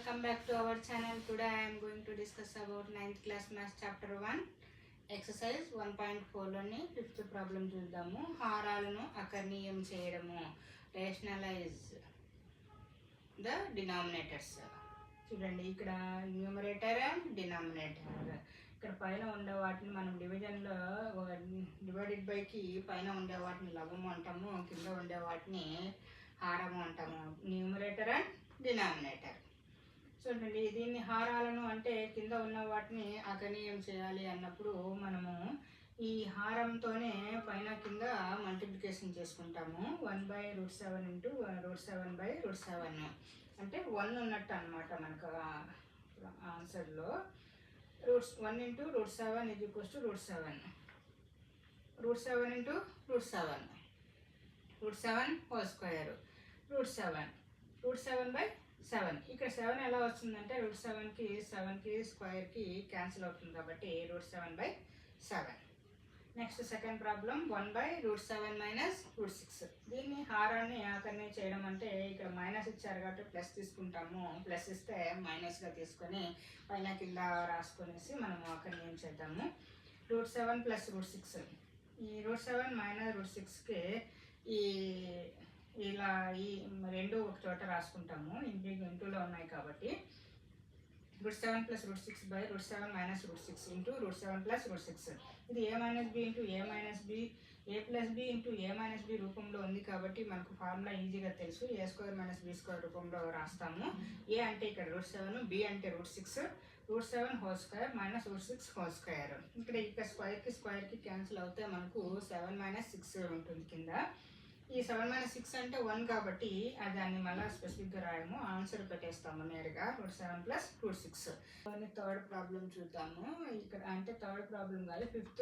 welcome back to our channel. Today I am going to discuss about 9th class maths chapter 1 exercise 1.4 లోని 5th problem చూద్దాము. హారాలను అకర్ణీయం చేయడము, rationalise the denominators. చూడండి, ఇక్కడ numerator and denominator. ఇక్కడ పైన ఉండే వాటిని మనం డివిజన్లో డివైడెడ్ బైకి పైన ఉండే వాటిని లవము అంటాము, కింద ఉండే వాటిని హారము అంటాము. Numerator and denominator. చూడండి, దీన్ని హారాలను అంటే కింద ఉన్న వాటిని అకర్ణీయం చేయాలి అన్నప్పుడు మనము ఈ హారంతోనే పైన కింద మల్టిప్లికేషన్ చేసుకుంటాము. 1/√7 ఇంటూ √7/√7 అంటే 1 ఉన్నట్టు అనమాట. మనకు ఆన్సర్లో 1 into √7 is equals to √7. √7 into √7 whole square √7/7. ఇక్కడ 7 ఎలా వస్తుందంటే √7కి 7కి స్క్వేర్కి క్యాన్సిల్ అవుతుంది కాబట్టి √7/7. Next second problem 1/√7 - √6. దీన్ని హారాన్ని అకర్ణీయం చేయడం అంటే ఇక్కడ మైనస్ ఇచ్చారు కాబట్టి ప్లస్ తీసుకుంటాము. ప్లస్ ఇస్తే మైనస్గా తీసుకొని పైన కింద రాసుకొనేసి మనము అకర్ణీయం చేద్దాము. √7 + √6. ఈ √7 - √6కి ఇలా ఈ రెండు ఒక చోట రాసుకుంటాము. ఇంటూలో ఉన్నాయి కాబట్టి √7 + √6/√7 - √6 ఇంటూ √7 + √6. ఇది a - b into a - b, a + b into a - b రూపంలో ఉంది కాబట్టి మనకు ఫార్ములా ఈజీగా తెలుసు. a² - b² రూపంలో రాస్తాము. a అంటే ఇక్కడ √7, b అంటే √6, √7 హోల్ స్క్వేర్ -√6 హోల్ స్క్వేర్. ఇక్కడ స్క్వేర్కి క్యాన్సిల్ అవుతే మనకు 7 - 6 ఉంటుంది కింద. ఈ 7 - 6 అంటే 1 కాబట్టి దాన్ని మళ్ళీ స్పెసిఫిక్గా రాయము, ఆన్సర్ పెట్టేస్తాము నేరుగా. √7 + √6. థర్డ్ ప్రాబ్లం చూద్దాము. ఇక్కడ అంటే థర్డ్ ప్రాబ్లం కాదు, 5th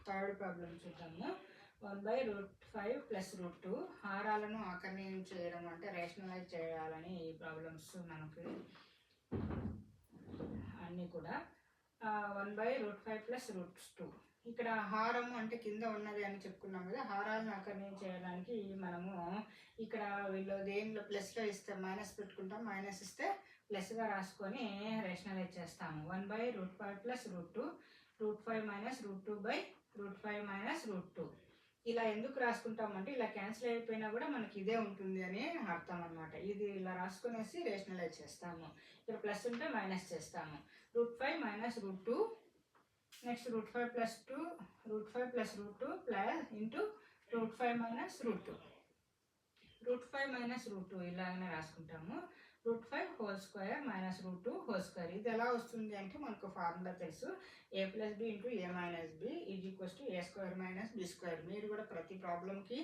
థర్డ్ ప్రాబ్లం చూద్దాము. 1/√5 + √2. హారాలను అకర్ణీయం చేయడం అంటే రేషనలైజ్ చేయాలని ఈ ప్రాబ్లమ్స్ మనకి అన్నీ కూడా. 1/√5 + √2. ఇక్కడ హారము అంటే కింద ఉన్నది అని చెప్పుకున్నాం కదా. హారాలను అకర్ణీయం చేయడానికి మనము ఇక్కడ వీళ్ళు దేనిలో ప్లస్లో ఇస్తే మైనస్ పెట్టుకుంటాం, మైనస్ ఇస్తే ప్లస్గా రాసుకొని రేషనలైజ్ చేస్తాము. 1/√5 + √2, √5 - √2/√5 - √2. ఇలా ఎందుకు రాసుకుంటామంటే ఇలా క్యాన్సిల్ అయిపోయినా కూడా మనకి ఇదే ఉంటుంది అని అర్థం అనమాట. ఇది ఇలా రాసుకునేసి రేషనలైజ్ చేస్తాము. ఇక్కడ ప్లస్ ఉంటే మైనస్ చేస్తాము. √5 - √2. Next √5 + 2, √5 + √2 into √5 - √2. √5 - √2 ఇలాగనే రాసుకుంటాము. √5 హోల్ స్క్వేర్ -√2 హోల్ స్క్వేర్. ఇది ఎలా వస్తుంది అంటే మనకు ఫార్ములా తెలుసు. a + b into a - b is equals to a² - b². మీరు కూడా ప్రతి ప్రాబ్లంకి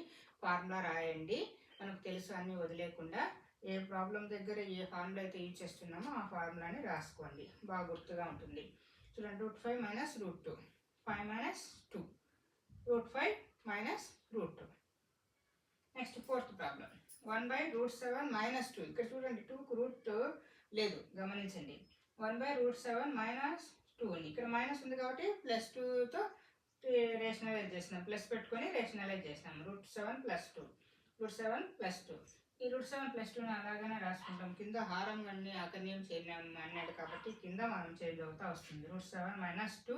ఫార్ములా రాయండి, మనకు తెలుసు అన్నీ వదిలేకుండా. ఏ ప్రాబ్లం దగ్గర ఏ ఫార్ములా అయితే యూజ్ చేస్తున్నామో ఆ ఫార్ములాని రాసుకోండి, బాగా గుర్తుగా ఉంటుంది. చూడండి, √5 - √2, 5 - 2, √5 - √2. Next fourth problem 1/√7 - 2. ఇక్కడ చూడండి, 2కు రూట్ లేదు, గమనించండి. 1/√7 - 2 ఇక్కడ మైనస్ ఉంది కాబట్టి +2తో రేషనలైజ్ చేసినాం, ప్లస్ పెట్టుకొని రేషనలైజ్ చేసినాం. √7 + 2, √7 + 2. ఈ √7 + 2 అలాగనే రాసుకుంటాం. కింద హారం అన్ని అకర్ణీయం చేయలేం అన్నాడు కాబట్టి కింద మనం చేంజ్ అవుతా వస్తుంది. √7 - 2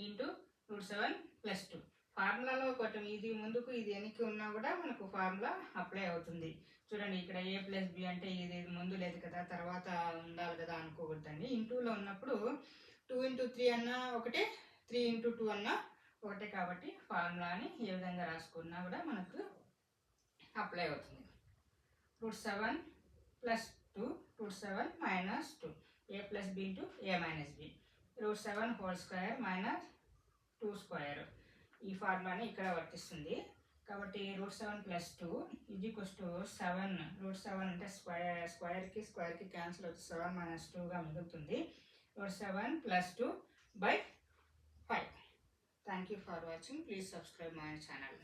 ఇంటూ √7 + 2. ఫార్ములాలో ఒకటి ఇది ముందుకు ఇది వెనక్కి ఉన్నా కూడా మనకు ఫార్ములా అప్లై అవుతుంది. చూడండి, ఇక్కడ a + b అంటే ఇది ముందు లేదు కదా, తర్వాత ఉండాలి కదా అనుకోకూడదండి. ఇంటూలో ఉన్నప్పుడు 2 × 3 అన్నా ఒకటే, 3 × 2 అన్నా ఒకటే కాబట్టి ఫార్ములాని ఏ విధంగా రాసుకున్నా కూడా మనకు అప్లై అవుతుంది. √7 + 2, √7 - 2, a + b into a - b, √7 whole square -2². ఈ ఫార్ములాని ఇక్కడ వర్తిస్తుంది కాబట్టి √7 + 2 ఈజ్ ఈక్వల్స్ టు 7. √7 అంటే స్క్వేర్కి క్యాన్సిల్ అవుతుంది, 7 - 2గా మిగులుతుంది. √7 + 2/5. Thank you for watching. Please subscribe my channel.